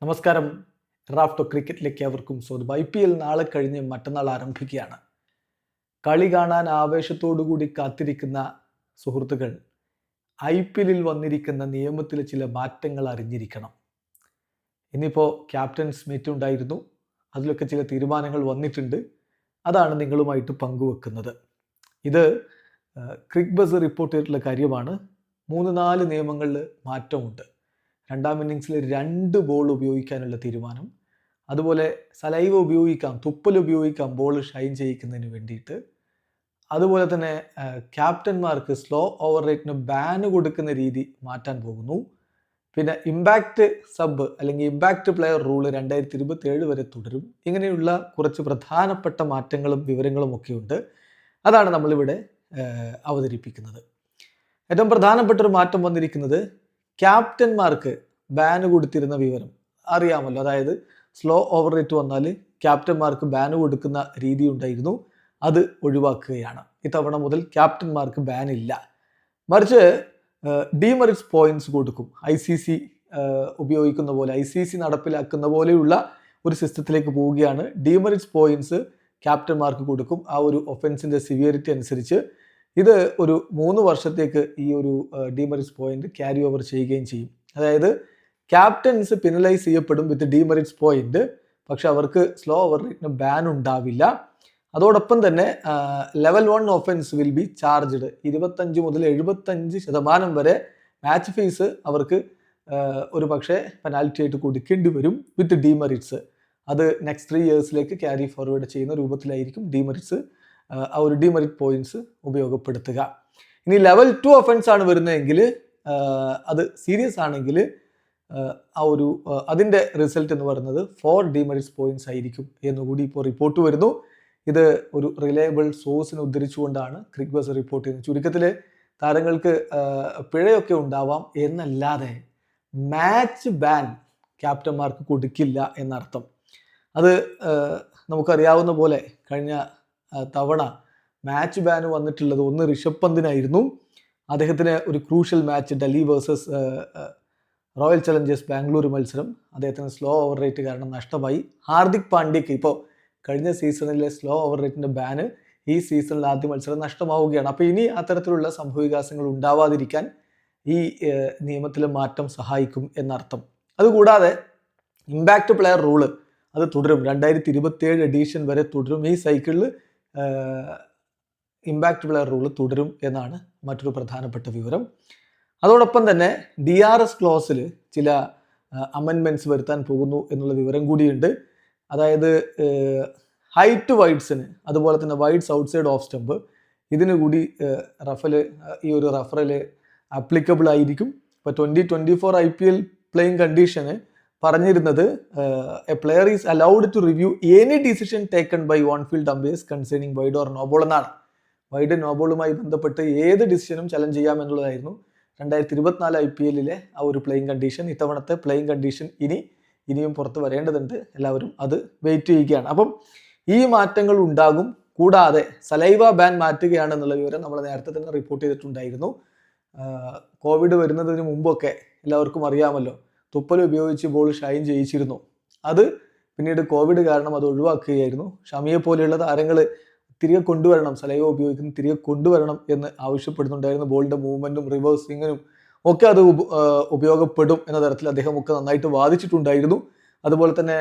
നമസ്കാരം. റാഫ്റ്റോ ക്രിക്കറ്റിലേക്ക് അവർക്കും സ്വാഗതം. IPL നാളെ കഴിഞ്ഞ് മറ്റന്നാൾ ആരംഭിക്കുകയാണ്. കളി കാണാൻ ആവേശത്തോടുകൂടി കാത്തിരിക്കുന്ന സുഹൃത്തുക്കൾ IPL വന്നിരിക്കുന്ന നിയമത്തിലെ ചില മാറ്റങ്ങൾ അറിഞ്ഞിരിക്കണം. ഇന്നിപ്പോൾ ക്യാപ്റ്റൻസ് മീറ്റ് ഉണ്ടായിരുന്നു. അതിലൊക്കെ ചില തീരുമാനങ്ങൾ വന്നിട്ടുണ്ട്. അതാണ് നിങ്ങളുമായിട്ട് പങ്കുവെക്കുന്നത്. ഇത് ക്രിക്ക് ബസ് റിപ്പോർട്ട് ചെയ്തിട്ടുള്ള കാര്യമാണ്. 3-4 നിയമങ്ങളിൽ മാറ്റമുണ്ട്. രണ്ടാം ഇന്നിങ്സിൽ 2 ബോൾ ഉപയോഗിക്കാനുള്ള തീരുമാനം, അതുപോലെ സലൈവ ഉപയോഗിക്കാം, തുപ്പൽ ഉപയോഗിക്കാം ബോൾ ഷൈൻ ചെയ്യിക്കുന്നതിന് വേണ്ടിയിട്ട്, അതുപോലെ തന്നെ ക്യാപ്റ്റന്മാർക്ക് സ്ലോ ഓവർ റേറ്റിന് ബാന് കൊടുക്കുന്ന രീതി മാറ്റാൻ പോകുന്നു. പിന്നെ ഇമ്പാക്റ്റ് സബ് അല്ലെങ്കിൽ ഇമ്പാക്റ്റ് പ്ലെയർ റൂള് 2027 വരെ തുടരും. ഇങ്ങനെയുള്ള കുറച്ച് പ്രധാനപ്പെട്ട മാറ്റങ്ങളും വിവരങ്ങളും ഒക്കെ ഉണ്ട്. അതാണ് നമ്മളിവിടെ അവതരിപ്പിക്കുന്നത്. ഏറ്റവും പ്രധാനപ്പെട്ട ഒരു മാറ്റം വന്നിരിക്കുന്നത് ക്യാപ്റ്റന്മാർക്ക് ബാന് കൊടുത്തിരുന്ന വിവരം അറിയാമല്ലോ. അതായത് സ്ലോ ഓവർ റേറ്റ് വന്നാൽ ക്യാപ്റ്റന്മാർക്ക് ബാന് കൊടുക്കുന്ന രീതി ഉണ്ടായിരുന്നു. അത് ഒഴിവാക്കുകയാണ്. ഇത്തവണ മുതൽ ക്യാപ്റ്റന്മാർക്ക് ബാൻ ഇല്ല. മറിച്ച് ഡീമെറിറ്റ്സ് പോയിന്റ്സ് കൊടുക്കും. ICC ഉപയോഗിക്കുന്ന പോലെ, ICC നടപ്പിലാക്കുന്ന പോലെയുള്ള ഒരു സിസ്റ്റത്തിലേക്ക് പോവുകയാണ്. ഡീമെറിറ്റ്സ് പോയിന്റ്സ് ക്യാപ്റ്റന്മാർക്ക് കൊടുക്കും. ആ ഒരു ഒഫൻസിന്റെ സിവിയറിറ്റി അനുസരിച്ച് ഇത് ഒരു 3 വർഷത്തേക്ക് ഈ ഒരു ഡീമെറിറ്റ്സ് പോയിന്റ് ക്യാരി ഓവർ ചെയ്യുകയും ചെയ്യും. അതായത് ക്യാപ്റ്റൻസ് പിനലൈസ് ചെയ്യപ്പെടും വിത്ത് ഡീമെറിറ്റ്സ് പോയിന്റ്, പക്ഷെ അവർക്ക് സ്ലോ ഓവർ റേറ്റിന് ബാൻ ഉണ്ടാവില്ല. അതോടൊപ്പം തന്നെ level 1 offence will be charged. 25 മുതൽ 75% വരെ മാച്ച് ഫീസ് അവർക്ക് ഒരു പക്ഷേ പെനാൽറ്റി ആയിട്ട് കൊടുക്കേണ്ടി വരും വിത്ത് ഡീമെറിറ്റ്സ്. അത് നെക്സ്റ്റ് 3 ഇയേഴ്സിലേക്ക് ക്യാരി ഫോർവേഡ് ചെയ്യുന്ന രൂപത്തിലായിരിക്കും ഡീമെറിറ്റ്സ്, ആ ഒരു ഡീമെറിറ്റ് പോയിന്റ്സ് ഉപയോഗപ്പെടുത്തുക. ഇനി ലെവൽ 2 ഒഫൻസ് ആണ് വരുന്നതെങ്കിൽ, അത് സീരിയസ് ആണെങ്കിൽ അതിൻ്റെ റിസൾട്ട് എന്ന് പറയുന്നത് 4 ഡീമെറിറ്റ്സ് പോയിന്റ്സ് ആയിരിക്കും എന്നുകൂടി ഇപ്പോൾ റിപ്പോർട്ട് വരുന്നു. ഇത് ഒരു റിലയബിൾ സോഴ്സിനെ ഉദ്ധരിച്ചുകൊണ്ടാണ് ക്രിക്ക് ബസ് റിപ്പോർട്ട് ചെയ്യുന്നത്. ചുരുക്കത്തിൽ താരങ്ങൾക്ക് പിഴയൊക്കെ ഉണ്ടാവാം എന്നല്ലാതെ മാച്ച് ബാൻ ക്യാപ്റ്റന്മാർക്ക് കൊടുക്കില്ല എന്നർത്ഥം. അത് നമുക്കറിയാവുന്ന പോലെ കഴിഞ്ഞ തവണ മാച്ച് ബാൻ വന്നിട്ടുള്ളത് ഒന്ന് ഋഷഭ് പന്തിനായിരുന്നു. അദ്ദേഹത്തിന് ഒരു crucial match Delhi versus royal Challengers Bangalore മത്സരം അദ്ദേഹത്തിന് സ്ലോ ഓവർ റേറ്റ് കാരണം നഷ്ടമായി. ഹാർദിക് പാണ്ഡ്യക്ക് ഇപ്പോൾ കഴിഞ്ഞ സീസണിലെ സ്ലോ ഓവർ റേറ്റിൻ്റെ ബാന് ഈ സീസണിൽ ആദ്യ മത്സരം നഷ്ടമാവുകയാണ്. അപ്പോൾ ഇനി അത്തരത്തിലുള്ള സംഭവവികാസങ്ങൾ ഉണ്ടാവാതിരിക്കാൻ ഈ നിയമത്തിലെ മാറ്റം സഹായിക്കും എന്നർത്ഥം. അതുകൂടാതെ ഇമ്പാക്റ്റ് പ്ലെയർ റൂള് അത് തുടരും. 2027 എഡീഷൻ വരെ തുടരും. ഈ സൈക്കിളിൽ ഇമ്പാക്റ്റ് പ്ലെയർ റൂള് തുടരും എന്നാണ് മറ്റൊരു പ്രധാനപ്പെട്ട വിവരം. അതോടൊപ്പം തന്നെ DRS ക്ലോസിൽ ചില അമെൻമെൻറ്റ്സ് വരുത്താൻ പോകുന്നു എന്നുള്ള വിവരം കൂടിയുണ്ട്. അതായത് ഹൈറ്റ് വൈഡ്സിന്, അതുപോലെ തന്നെ വൈഡ്സ് ഔട്ട്സൈഡ് ഓഫ് സ്റ്റംപ്, ഇതിന് കൂടി ഈ ഒരു റഫറൽ ആപ്ലിക്കബിൾ ആയിരിക്കും. ഇപ്പോൾ 2024 IPL പ്ലേയിങ് കണ്ടീഷന് പറഞ്ഞിരുന്നത് a player is allowed to review any decision taken by on field umpires concerning wide or no ball എന്നാണ്. വൈഡ് നോബോളുമായി ബന്ധപ്പെട്ട് ഏത് ഡിസിഷനും ചലഞ്ച് ചെയ്യാം എന്നുള്ളതായിരുന്നു 2024 IPL ആ ഒരു പ്ലേയിങ് കണ്ടീഷൻ. ഇത്തവണത്തെ പ്ലേയിങ് കണ്ടീഷൻ ഇനിയും പുറത്ത് വരേണ്ടതുണ്ട്. എല്ലാവരും അത് വെയിറ്റ് ചെയ്യുകയാണ്. അപ്പം ഈ മാറ്റങ്ങൾ ഉണ്ടാകും. കൂടാതെ സലൈവ ബാൻ മാറ്റുകയാണെന്നുള്ള വിവരം നമ്മൾ നേരത്തെ തന്നെ റിപ്പോർട്ട് ചെയ്തിട്ടുണ്ടായിരുന്നു. കോവിഡ് വരുന്നതിന് മുമ്പൊക്കെ എല്ലാവർക്കും അറിയാമല്ലോ, തുപ്പൽ ഉപയോഗിച്ച് ബോൾ ഷൈൻ ചെയ്യിച്ചിരുന്നു. അത് പിന്നീട് കോവിഡ് കാരണം അത് ഒഴിവാക്കുകയായിരുന്നു. ഷമിയെ പോലെയുള്ള താരങ്ങൾ തിരികെ കൊണ്ടുവരണം, സലൈവ ഉപയോഗിക്കുന്നത് തിരികെ കൊണ്ടുവരണം എന്ന് ആവശ്യപ്പെടുന്നുണ്ടായിരുന്നു. ബോളിൻ്റെ മൂവ്മെൻറ്റും റിവേഴ്സ് സ്വിങ്ങിനും ഒക്കെ അത് ഉപയോഗപ്പെടും എന്ന തരത്തിൽ അദ്ദേഹം ഒക്കെ നന്നായിട്ട് വാദിച്ചിട്ടുണ്ടായിരുന്നു. അതുപോലെ തന്നെ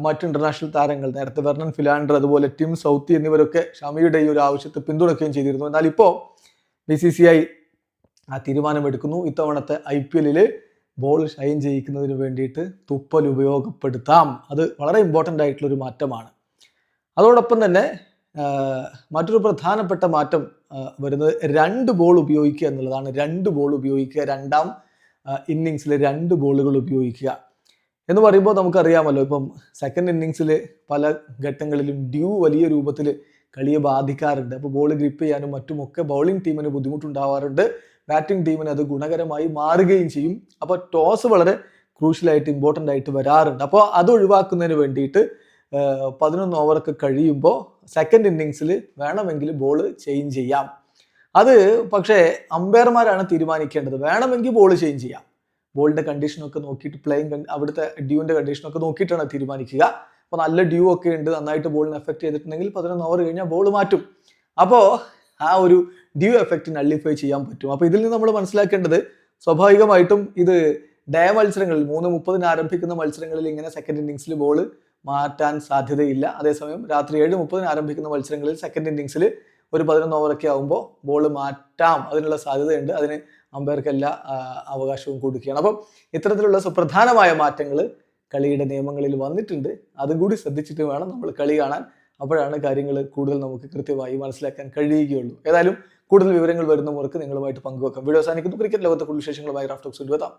മറ്റ് ഇന്റർനാഷണൽ താരങ്ങൾ, നേരത്തെ വെർണൻ ഫിലാൻഡർ, അതുപോലെ ടിം സൗത്തി എന്നിവരൊക്കെ ഷമിയുടെ ഈ ഒരു ആവശ്യത്തെ പിന്തുണയ്ക്കുകയും ചെയ്തിരുന്നു. എന്നാൽ ഇപ്പോൾ BCCI ആ തീരുമാനമെടുക്കുന്നു. ഇത്തവണത്തെ IPL ബോൾ ഷൈൻ ചെയ്യിക്കുന്നതിന് വേണ്ടിയിട്ട് തുപ്പൽ ഉപയോഗപ്പെടുത്താം. അത് വളരെ ഇമ്പോർട്ടൻ്റ് ആയിട്ടുള്ളൊരു മാറ്റമാണ്. അതോടൊപ്പം തന്നെ മറ്റൊരു പ്രധാനപ്പെട്ട മാറ്റം വരുന്നത് 2 ബോൾ ഉപയോഗിക്കുക എന്നുള്ളതാണ്. 2 ബോൾ ഉപയോഗിക്കുക, രണ്ടാം ഇന്നിങ്സിൽ 2 ബോളുകൾ ഉപയോഗിക്കുക എന്ന് പറയുമ്പോൾ നമുക്കറിയാമല്ലോ, ഇപ്പം സെക്കൻഡ് ഇന്നിങ്സിൽ പല ഘട്ടങ്ങളിലും ഡ്യൂ വലിയ രൂപത്തിൽ കളിയെ ബാധിക്കാറുണ്ട്. അപ്പോൾ ബോൾ ഗ്രിപ്പ് ചെയ്യാനും മറ്റുമൊക്കെ ബൗളിംഗ് ടീമിന് ബുദ്ധിമുട്ടുണ്ടാവാറുണ്ട്. ബാറ്റിംഗ് ടീമിന് അത് ഗുണകരമായി മാറുകയും ചെയ്യും. അപ്പോൾ ടോസ് വളരെ ക്രൂഷ്യലായിട്ട് ഇമ്പോർട്ടൻ്റ് ആയിട്ട് വരാറുണ്ട്. അപ്പോൾ അത് ഒഴിവാക്കുന്നതിന് വേണ്ടിയിട്ട് 11 ഓവറൊക്കെ കഴിയുമ്പോൾ സെക്കൻഡ് ഇന്നിങ്സിൽ വേണമെങ്കിൽ ബോൾ ചേഞ്ച് ചെയ്യാം. അത് പക്ഷേ അമ്പയർമാരാണ് തീരുമാനിക്കേണ്ടത്. വേണമെങ്കിൽ ബോൾ ചേഞ്ച് ചെയ്യാം, ബോളിന്റെ കണ്ടീഷനൊക്കെ നോക്കിയിട്ട് അവിടുത്തെ ഡ്യൂവിന്റെ കണ്ടീഷനൊക്കെ നോക്കിയിട്ടാണ് തീരുമാനിക്കുക. അപ്പോൾ നല്ല ഡ്യൂ ഒക്കെ ഉണ്ട്, നന്നായിട്ട് ബോളിനെ എഫക്ട് ചെയ്തിട്ടുണ്ടെങ്കിൽ 11 ഓവർ കഴിഞ്ഞാൽ ബോൾ മാറ്റും. അപ്പോൾ ആ ഒരു ഡ്യൂ എഫക്റ്റ് നള്ളിഫൈ ചെയ്യാൻ പറ്റും. അപ്പോൾ ഇതിൽ നിന്ന് നമ്മൾ മനസ്സിലാക്കേണ്ടത് സ്വാഭാവികമായിട്ടും ഇത് ഡേ മത്സരങ്ങളിൽ 3:30 ആരംഭിക്കുന്ന മത്സരങ്ങളിൽ ഇങ്ങനെ സെക്കൻഡ് ഇന്നിങ്സിൽ ബോൾ മാറ്റാൻ സാധ്യതയില്ല. അതേസമയം രാത്രി 7:30 ആരംഭിക്കുന്ന മത്സരങ്ങളിൽ സെക്കൻഡ് ഇന്നിങ്സിൽ ഒരു 11 ഓവറൊക്കെ ആകുമ്പോൾ ബോൾ മാറ്റാം, അതിനുള്ള സാധ്യതയുണ്ട്. അതിന് അമ്പയർക്ക് എല്ലാ അവകാശവും കൊടുക്കുകയാണ്. അപ്പം ഇത്തരത്തിലുള്ള സുപ്രധാനമായ മാറ്റങ്ങൾ കളിയുടെ നിയമങ്ങളിൽ വന്നിട്ടുണ്ട്. അതും കൂടി ശ്രദ്ധിച്ചിട്ട് വേണം നമ്മൾ കളി കാണാൻ. അപ്പോഴാണ് കാര്യങ്ങൾ കൂടുതൽ നമുക്ക് കൃത്യമായി മനസ്സിലാക്കാൻ കഴിയുകയുള്ളൂ. ഏതായാലും കൂടുതൽ വിവരങ്ങൾ വരുന്ന മുറക്ക് നിങ്ങളുമായിട്ട് പങ്കുവെക്കാം. വീഡിയോ അവസാനിക്കുന്നു. ക്രിക്കറ്റ് ലോകത്തെ കൂടുതൽ വിശേഷങ്ങളുമായി റാഫ് ടോക്സ് കൊണ്ടുവെത്താം.